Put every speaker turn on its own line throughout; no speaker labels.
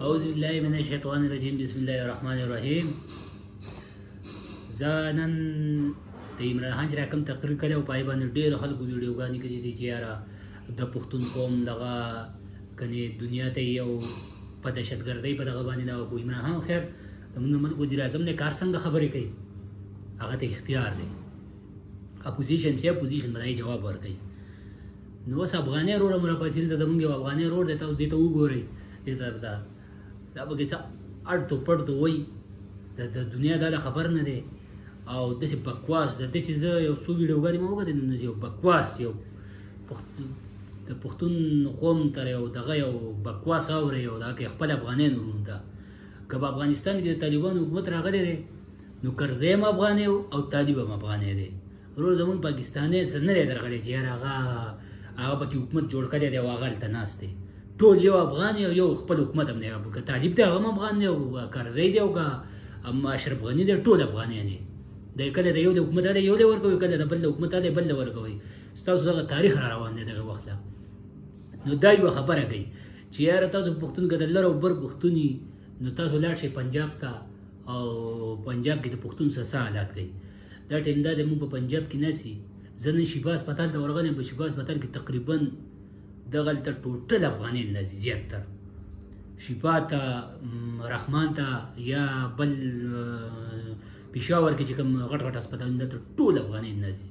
أعوذ بالله من الشیطان الرجیم بسم الله الرحمن الرحیم. زه نن د عمران خان چې راکم تقریر کړی او پای باندې ډېرو خلکو ویډیوګانې کړي دي چې یاره د پښتون قوم دغه کنې دنیا ته یو په دهشتګردۍ په دغه باندې دغه عمران خان خیر زموږ ملک وزیر اعظم نه کار څنګه خبرې کوي هغه ته اختیار دی. اپوزیشن چې اپوزیشن باندې جواب ورکوي. نو اوس افغاني وروره مو راپاڅېدل ته زموږ یو افغاني ورور دی تاسو دې ته وګورئ دې ته دا پکې څه اړتو پړتو وایي د دنیا دا خبر نه دی او داسې بکواس د دې چې زه یو څو ویډیوګانې مې وکتې نو یو بکواس یو د پښتون قوم تر یو دغه یو بکواس اوري او دا کې خپل افغانان ورونه ده که په افغانستان کې د طالبانو حکومت راغلی دی نو کرزی هم افغانی او طالب هم افغانی دی. ورور زموږ پاکستانی څه نه دی درغلی چې یاره هغه پکې حکومت جوړ کړی دی او هغه هلته ناست دی. ټول یو افغان یو خپل حکومت هم دی که طالب دی هغه هم افغان دی او کرزی دی او که اشرف غني دی ټول افغانیان دي. د کله د یو د حکومت اله یو له ورکوي کله د بل د حکومت اله بل له ورکوي. ستاسو دغه تاریخ را روان دی دغه وخت نو دا یوه خبره کوي چې یاره تاسو پښتون که د لر او بر پښتون نو تاسو لاړ شئ پنجاب ته او پنجاب کې د پښتون څه حالات کوي. دا ټیم دا دی مونږ په پنجاب کې ناسي. زه نن شیبا هسپتال ته ورغلی یم. په شیبا هسپتال کې تقریبا دغلته ټوټل افغانان ناسي زیاتتر. شیبا ته رحمان ته یا بل پېښور کې چې کوم غټ غټ هسپتالونه دلته ټول افغانان ناسي.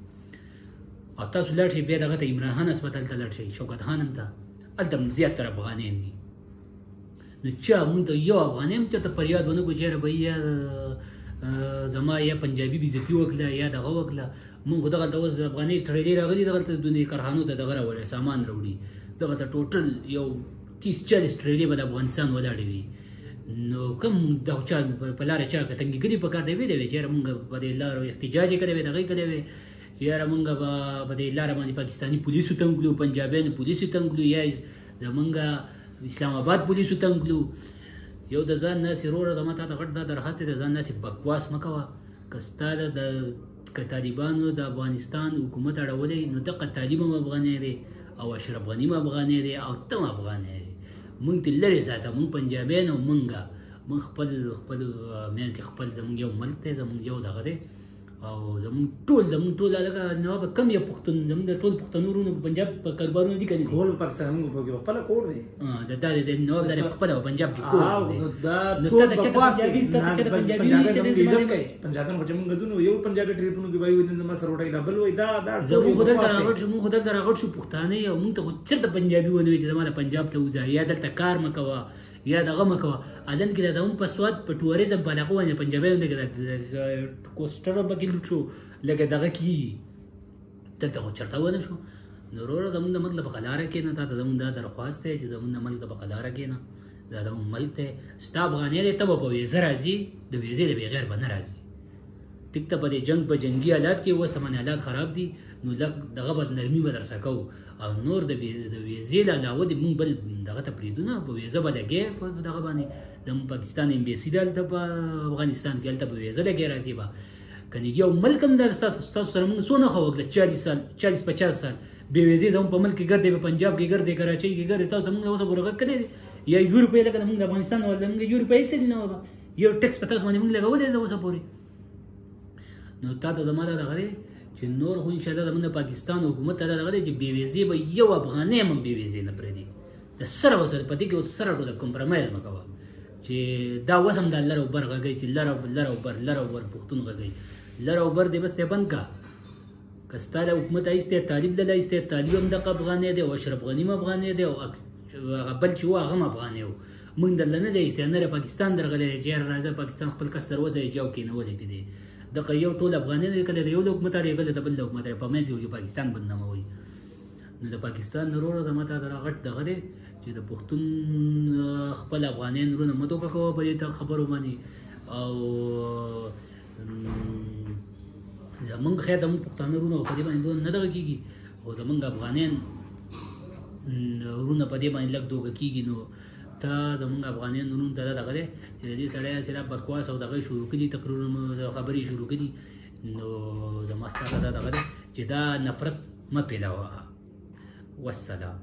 او تاسو لاړ شئ بیا دغه ته عمران خان هسپتال ته لاړ شئ شوکت خان ته هلته هم زیاتتر افغانان دي. نو چا مونږ ته یو افغاني هم چېرته فریاد ونه کړو چې یاره بهی یا زما یا پنجابي بېزتي وکړه یا دغه وکړه. مونږ خو دغلته اوس افغاني ټریلې راغلي دغلته دنیا کارخانو ته دغه راوړی سامان راوړي دغلته ټوټل یو 30-40 ټریلې به د افغانستان ولاړې وي. نو کوم دغه چا په لاره چا که تنګېږلي په کار دی ویلی وی چې یاره مونږ په دې لارو احتجاج یې کړی وی دغه یې کړی وی چې یاره مونږ به په دې لاره باندې پاکستاني پولیسو تنګ کړو پنجابیانو پولیسو تنګ کړو یا زمونږ اسلام آباد پولیسو تنګ کړو. یو د ځان ناسې وروره زما تا ته غټ دا درخواست دی د ځان ناسې بکواس مه کوه. که ستا که طالبانو د افغانستان حکومت اړولی نو دغه طالب هم افغانی دی او اشرف غني هم افغانی دی او ته هم افغانی دی. مونږ ته لرې ساته مونږ پنجابیان او مونږ خپل منځ کې خپل زمونږ یو ملک دی زمونږ یو دغه دی او زمونږ ټول لکه نوابه کم یو پښتون زمونږ د ټول پښتنو وروڼو په پنجاب په کاروبارونو دي که نه
ټول پاکستان موږ په خپله کور دی
دا د نواب دا په خپله پنجاب کې کور دی.
پنجابیان خو چې موږ ځو نو یو پنجابي ټریپونو کې وایي زما سره روټۍ دا بل وایي دا
زموږ خو دلته راغټ شو پښتانه او موږ ته خو چېرته پنجابي ونه وایي چې زما د پنجاب ته وځه یا دلته کار مه کوه یا دغه مه کوه. الن کې دا هم په سواد په ټوریزم په علاقو باندې پنجابیانو لکه کوسټر پکې لوټ شو لکه دغه کېږي دلته خو چېرته ونه شو. نو وروره زمونږ د ملک په قلاره کښېنه تا ته زمونږ دا درخواست دی چې زمونږ د ملک په قلاره کښېنه دا زمونږ ملک دی. ستا افغانۍ دی ته به په ویزه راځي د ویزې د بغیر به نه راځي. ټیک ته په دې جنګ په جنګي حالات کې اوس ته باندې حالات خراب دي نو لږ دغه به نرمي به در څه کوو او نور د ویزې له علاوه دې مونږ بل دغه ته پرېږدو نه په ویزه به لګې په دغه باندې زموږ پاکستان امبیسي ده هلته په افغانستان کې هلته به ویزه لګې راځي به که نه یو ملک هم دا ستاسو سره مونږ څونه ښه وکړه 40-50 سال بې ویزې زموږ په ملک کې ګرځې په پنجاب کې ګرځې کراچۍ کې ګرځې تاسو ته مونږ اوسه ورغت کړی دی یا یو روپۍ لکه مونږ د افغانستان والا مونږ یو روپۍ هېڅ نه وه یو ټکس په تاسو باندې مونږ لګولی دی اوسه پورې. نو تا ته زما دا دغه دی چې نور خو انشاءالله زموږ د پاکستان حکومت ته دا دغه دی چې بې ویزې به یو افغانۍ هم بې ویزې نه پرېږدي. د سره وسره په دې کې اوس سره ټوله کمپرمایز مه کوه چې دا اوس هم دا لر او بر غږی چې لر او بر پښتون غږی لر او بر دی بس دی بند که که ستا له حکومت ایستی طالب له ایستی طالب هم دغه افغانی دی او اشرف غني هم افغانی دی او هغه بل چې و هغه هم افغانی و. موږ درله نه دی ایستی نه پاکستان درغلی دی چې یاره راځه پاکستان خپل کس در وځه یې جاو کېنولی پې دی دغه یو ټول افغانان دی کله د یو د حکومت دی کله د بل د حکومت دی په منځ کې پاکستان بدناموي. نو د پاکستان وروره زما ته دا غټ دغه دی چې د پښتون خپل افغانان وروڼه مه دوکه کوه په دې خبرو باندې او زمونږ خیر زمونږ پښتانه وروڼه په دې باندې نه دغه کېږي او زمونږ افغانان وروڼه په دې باندې لږ دوکه کېږي. نو ته زمونږ افغانان وروڼو ته دا دغه دی چې د دې سړی چې دا بکواس او دغه شروع کړي تقریرونه خبرې شروع کړي نو زما ستا دا دغه دی چې دا نفرت مه پیلوه. والسلام.